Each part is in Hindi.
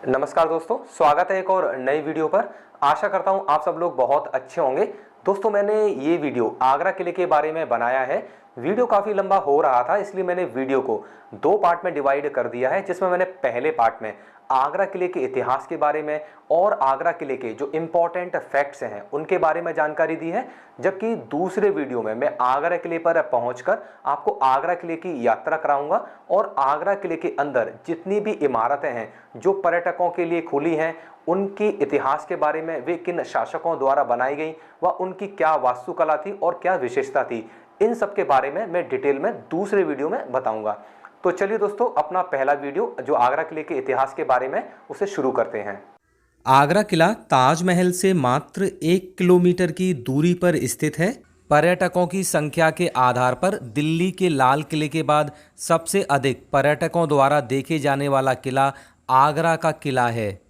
नमस्कार दोस्तों, स्वागत है एक और नई वीडियो पर। आशा करता हूं आप सब लोग बहुत अच्छे होंगे। दोस्तों, मैंने ये वीडियो आगरा किले के बारे में बनाया है। वीडियो काफ़ी लंबा हो रहा था, इसलिए मैंने वीडियो को दो पार्ट में डिवाइड कर दिया है, जिसमें मैंने पहले पार्ट में आगरा किले के इतिहास के बारे में और आगरा किले के जो इम्पोर्टेंट फैक्ट्स हैं उनके बारे में जानकारी दी है, जबकि दूसरे वीडियो में मैं आगरा किले पर पहुंचकर आपको आगरा किले की यात्रा कराऊंगा और आगरा किले के अंदर जितनी भी इमारतें हैं जो पर्यटकों के लिए खुली हैं उनकी इतिहास के बारे में, वे किन शासकों द्वारा बनाई गई व उनकी क्या वास्तुकला थी और क्या विशेषता थी, इन सब के बारे में मैं डिटेल में दूसरे वीडियो में बताऊंगा। तो चलिए दोस्तों, अपना पहला वीडियो जो आगरा किले के इतिहास के बारे में उसे शुरू करते हैं। आगरा किला ताजमहल से मात्र 1 किलोमीटर की दूरी पर स्थित है। पर्यटकों की संख्या के आधार पर दिल्ली के लाल किले के बाद सबसे अधिक पर्यटकों द्वारा देखे जाने वाला किला आगरा का किला है।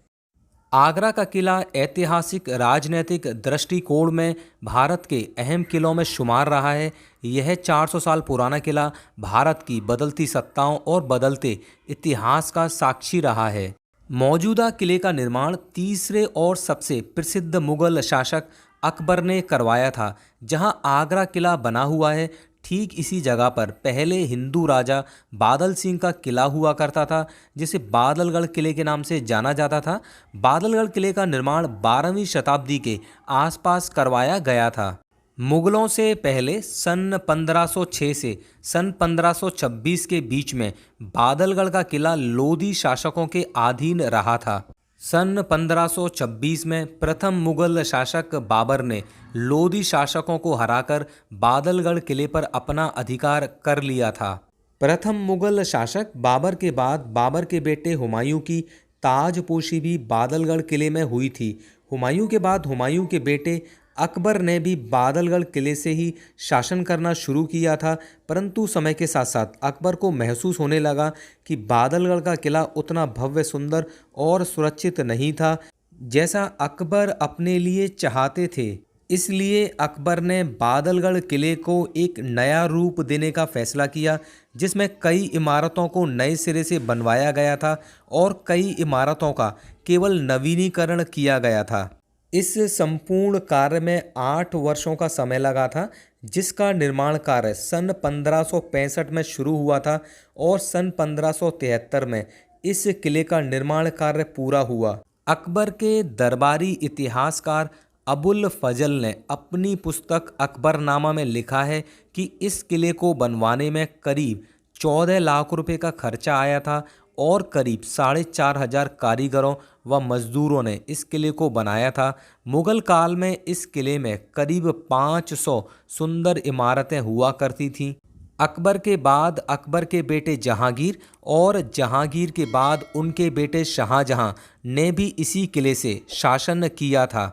आगरा का किला ऐतिहासिक राजनीतिक दृष्टिकोण में भारत के अहम किलों में शुमार रहा है। यह 400 साल पुराना किला भारत की बदलती सत्ताओं और बदलते इतिहास का साक्षी रहा है। मौजूदा किले का निर्माण तीसरे और सबसे प्रसिद्ध मुगल शासक अकबर ने करवाया था। जहां आगरा किला बना हुआ है, ठीक इसी जगह पर पहले हिंदू राजा बादल सिंह का किला हुआ करता था, जिसे बादलगढ़ किले के नाम से जाना जाता था। बादलगढ़ किले का निर्माण 12वीं शताब्दी के आसपास करवाया गया था। मुगलों से पहले सन 1506 से सन 1526 के बीच में बादलगढ़ का किला लोधी शासकों के अधीन रहा था। सन 1526 में प्रथम मुगल शासक बाबर ने लोधी शासकों को हराकर बादलगढ़ किले पर अपना अधिकार कर लिया था। प्रथम मुगल शासक बाबर के बाद बाबर के बेटे हुमायूं की ताजपोशी भी बादलगढ़ किले में हुई थी। हुमायूं के बाद हुमायूं के बेटे अकबर ने भी बादलगढ़ किले से ही शासन करना शुरू किया था, परंतु समय के साथ साथ अकबर को महसूस होने लगा कि बादलगढ़ का किला उतना भव्य, सुंदर और सुरक्षित नहीं था जैसा अकबर अपने लिए चाहते थे। इसलिए अकबर ने बादलगढ़ किले को एक नया रूप देने का फैसला किया, जिसमें कई इमारतों को नए सिरे से बनवाया गया था और कई इमारतों का केवल नवीनीकरण किया गया था। इस संपूर्ण कार्य में 8 वर्षों का समय लगा था, जिसका निर्माण कार्य सन 1565 में शुरू हुआ था और सन 1573 में इस किले का निर्माण कार्य पूरा हुआ। अकबर के दरबारी इतिहासकार अबुल फजल ने अपनी पुस्तक अकबरनामा में लिखा है कि इस किले को बनवाने में करीब 14 लाख रुपए का खर्चा आया था और करीब 4,500 कारीगरों व मजदूरों ने इस किले को बनाया था। मुगल काल में इस किले में करीब 500 सुंदर इमारतें हुआ करती थीं। अकबर के बाद अकबर के बेटे जहांगीर और जहांगीर के बाद उनके बेटे शाहजहां ने भी इसी किले से शासन किया था,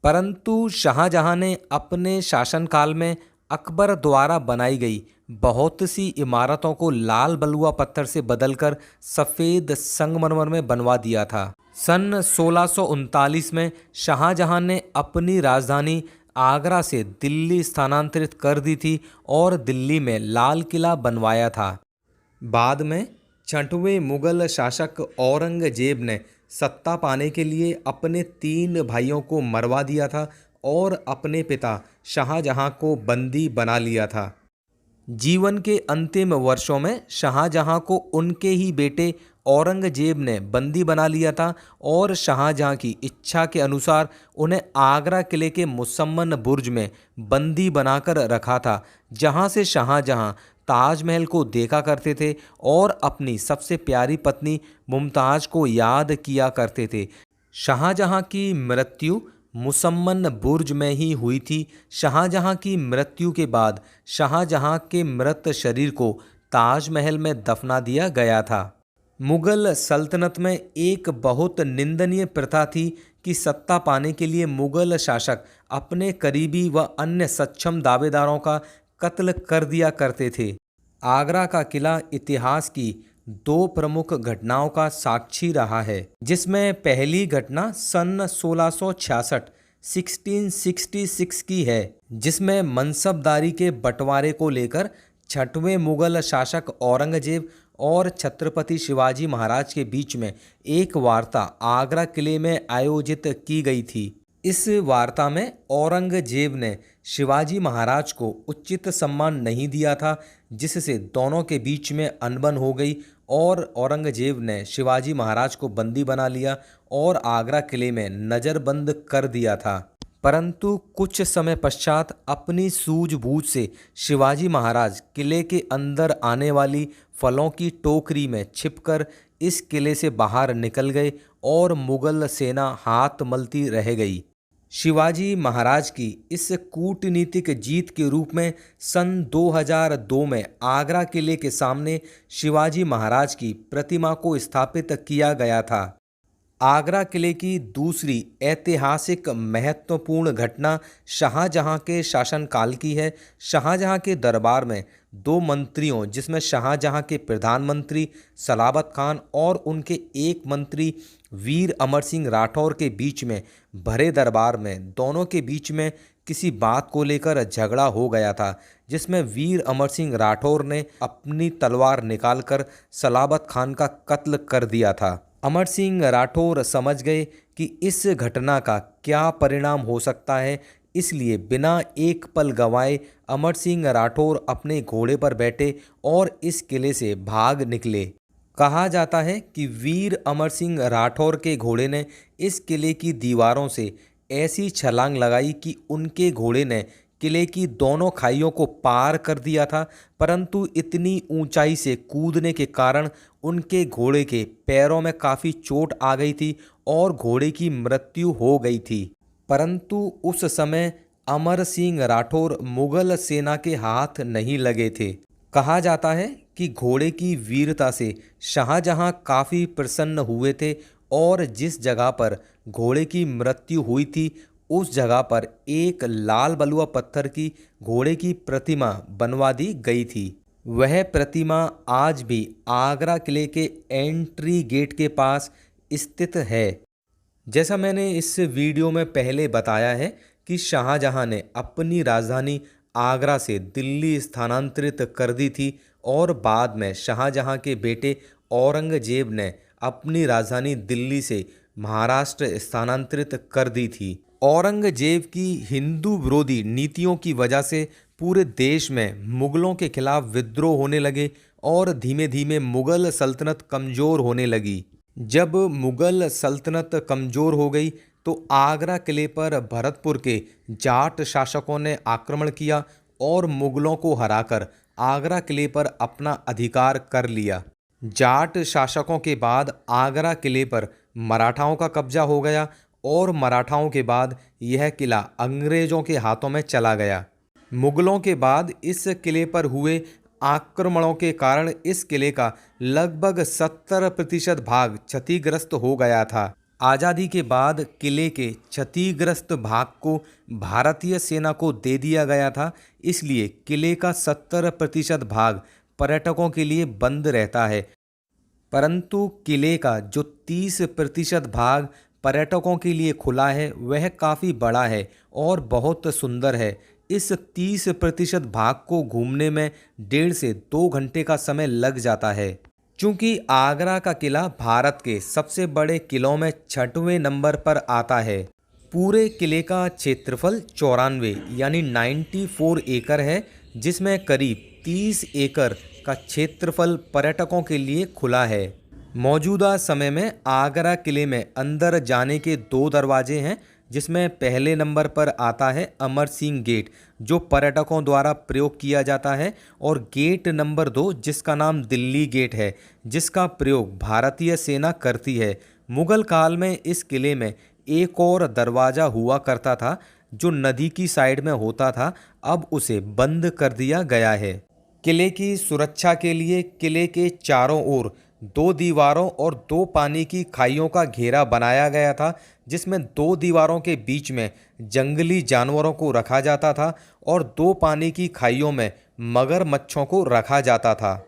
परंतु शाहजहां ने अपने शासनकाल में अकबर द्वारा बनाई गई बहुत सी इमारतों को लाल बलुआ पत्थर से बदलकर सफ़ेद संगमरमर में बनवा दिया था। सन 1639 में शाहजहां ने अपनी राजधानी आगरा से दिल्ली स्थानांतरित कर दी थी और दिल्ली में लाल किला बनवाया था। बाद में 6वें मुगल शासक औरंगजेब ने सत्ता पाने के लिए अपने 3 भाइयों को मरवा दिया था और अपने पिता शाहजहां को बंदी बना लिया था। जीवन के अंतिम वर्षों में शाहजहां को उनके ही बेटे औरंगजेब ने बंदी बना लिया था और शाहजहां की इच्छा के अनुसार उन्हें आगरा किले के मुसम्मन बुर्ज में बंदी बनाकर रखा था, जहां से शाहजहां ताजमहल को देखा करते थे और अपनी सबसे प्यारी पत्नी मुमताज को याद किया करते थे। शाहजहां की मृत्यु मुसम्मन बुर्ज में ही हुई थी। शाहजहां की मृत्यु के बाद शाहजहां के मृत शरीर को ताजमहल में दफना दिया गया था। मुगल सल्तनत में एक बहुत निंदनीय प्रथा थी कि सत्ता पाने के लिए मुगल शासक अपने करीबी व अन्य सक्षम दावेदारों का कत्ल कर दिया करते थे। आगरा का किला इतिहास की 2 प्रमुख घटनाओं का साक्षी रहा है, जिसमें पहली घटना सन 1666 की है, जिसमें मनसबदारी के बंटवारे को लेकर 6वें मुगल शासक औरंगजेब और छत्रपति शिवाजी महाराज के बीच में एक वार्ता आगरा किले में आयोजित की गई थी। इस वार्ता में औरंगजेब ने शिवाजी महाराज को उचित सम्मान नहीं दिया था, जिससे दोनों के बीच में अनबन हो गई और औरंगजेब ने शिवाजी महाराज को बंदी बना लिया और आगरा किले में नज़रबंद कर दिया था। परंतु कुछ समय पश्चात अपनी सूझबूझ से शिवाजी महाराज किले के अंदर आने वाली फलों की टोकरी में छिपकर इस किले से बाहर निकल गए और मुगल सेना हाथ मलती रह गई। शिवाजी महाराज की इस कूटनीतिक जीत के रूप में सन 2002 में आगरा किले के सामने शिवाजी महाराज की प्रतिमा को स्थापित किया गया था। आगरा किले की दूसरी ऐतिहासिक महत्वपूर्ण घटना शाहजहां के शासनकाल की है। शाहजहां के दरबार में दो मंत्रियों, जिसमें शाहजहां के प्रधानमंत्री सलाबत खान और उनके एक मंत्री वीर अमर सिंह राठौर के बीच में भरे दरबार में दोनों के बीच में किसी बात को लेकर झगड़ा हो गया था, जिसमें वीर अमर सिंह राठौर ने अपनी तलवार निकालकर सलाबत खान का कत्ल कर दिया था। अमर सिंह राठौर समझ गए कि इस घटना का क्या परिणाम हो सकता है, इसलिए बिना एक पल गंवाए अमर सिंह राठौर अपने घोड़े पर बैठे और इस किले से भाग निकले। कहा जाता है कि वीर अमर सिंह राठौर के घोड़े ने इस किले की दीवारों से ऐसी छलांग लगाई कि उनके घोड़े ने किले की दोनों खाइयों को पार कर दिया था, परंतु इतनी ऊंचाई से कूदने के कारण उनके घोड़े के पैरों में काफ़ी चोट आ गई थी और घोड़े की मृत्यु हो गई थी। परंतु उस समय अमर सिंह राठौर मुगल सेना के हाथ नहीं लगे थे। कहा जाता है कि घोड़े की वीरता से शाहजहां काफ़ी प्रसन्न हुए थे और जिस जगह पर घोड़े की मृत्यु हुई थी उस जगह पर एक लाल बलुआ पत्थर की घोड़े की प्रतिमा बनवा दी गई थी। वह प्रतिमा आज भी आगरा किले के एंट्री गेट के पास स्थित है। जैसा मैंने इस वीडियो में पहले बताया है कि शाहजहां ने अपनी राजधानी आगरा से दिल्ली स्थानांतरित कर दी थी और बाद में शाहजहां के बेटे औरंगजेब ने अपनी राजधानी दिल्ली से महाराष्ट्र स्थानांतरित कर दी थी। औरंगजेब की हिंदू विरोधी नीतियों की वजह से पूरे देश में मुगलों के खिलाफ विद्रोह होने लगे और धीमे धीमे मुगल सल्तनत कमज़ोर होने लगी। जब मुगल सल्तनत कमज़ोर हो गई तो आगरा किले पर भरतपुर के जाट शासकों ने आक्रमण किया और मुगलों को हराकर आगरा किले पर अपना अधिकार कर लिया। जाट शासकों के बाद आगरा किले पर मराठाओं का कब्जा हो गया और मराठाओं के बाद यह किला अंग्रेजों के हाथों में चला गया। मुगलों के बाद इस किले पर हुए आक्रमणों के कारण इस किले का लगभग 70% भाग क्षतिग्रस्त हो गया था। आज़ादी के बाद किले के क्षतिग्रस्त भाग को भारतीय सेना को दे दिया गया था, इसलिए किले का 70% भाग पर्यटकों के लिए बंद रहता है। परंतु किले का जो 30% भाग पर्यटकों के लिए खुला है वह काफ़ी बड़ा है और बहुत सुंदर है। इस 30% भाग को घूमने में 1.5 से 2 घंटे का समय लग जाता है। चूँकि आगरा का किला भारत के सबसे बड़े किलों में 6वें नंबर पर आता है। पूरे किले का क्षेत्रफल 94 यानी 94 एकड़ है, जिसमें करीब 30 एकड़ का क्षेत्रफल पर्यटकों के लिए खुला है। मौजूदा समय में आगरा किले में अंदर जाने के 2 दरवाजे हैं, जिसमें पहले नंबर पर आता है अमर सिंह गेट, जो पर्यटकों द्वारा प्रयोग किया जाता है, और गेट नंबर 2 जिसका नाम दिल्ली गेट है, जिसका प्रयोग भारतीय सेना करती है। मुगल काल में इस किले में एक और दरवाज़ा हुआ करता था जो नदी की साइड में होता था, अब उसे बंद कर दिया गया है। किले की सुरक्षा के लिए किले के चारों ओर 2 दीवारों और 2 पानी की खाइयों का घेरा बनाया गया था, जिसमें 2 दीवारों के बीच में जंगली जानवरों को रखा जाता था और 2 पानी की खाइयों में मगरमच्छों को रखा जाता था।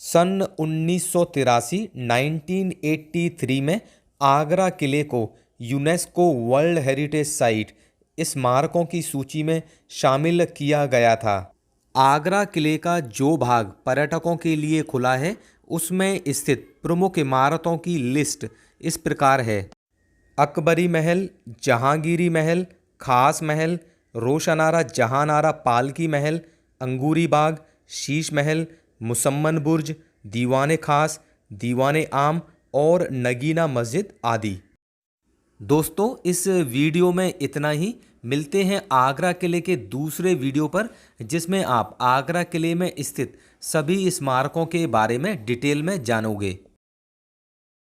सन 1983 में आगरा किले को यूनेस्को वर्ल्ड हेरिटेज साइट स्मारकों की सूची में शामिल किया गया था। आगरा किले का जो भाग पर्यटकों के लिए खुला है उसमें स्थित प्रमुख इमारतों की लिस्ट इस प्रकार है। अकबरी महल, जहांगीरी महल, खास महल, रोशनारा जहानारा पालकी महल, अंगूरी बाग, शीश महल, मुसम्मन बुर्ज, दीवाने खास, दीवाने आम और नगीना मस्जिद आदि। दोस्तों इस वीडियो में इतना ही। मिलते हैं आगरा किले के दूसरे वीडियो पर, जिसमें आप आगरा किले में स्थित सभी स्मारकों के बारे में डिटेल में जानोगे।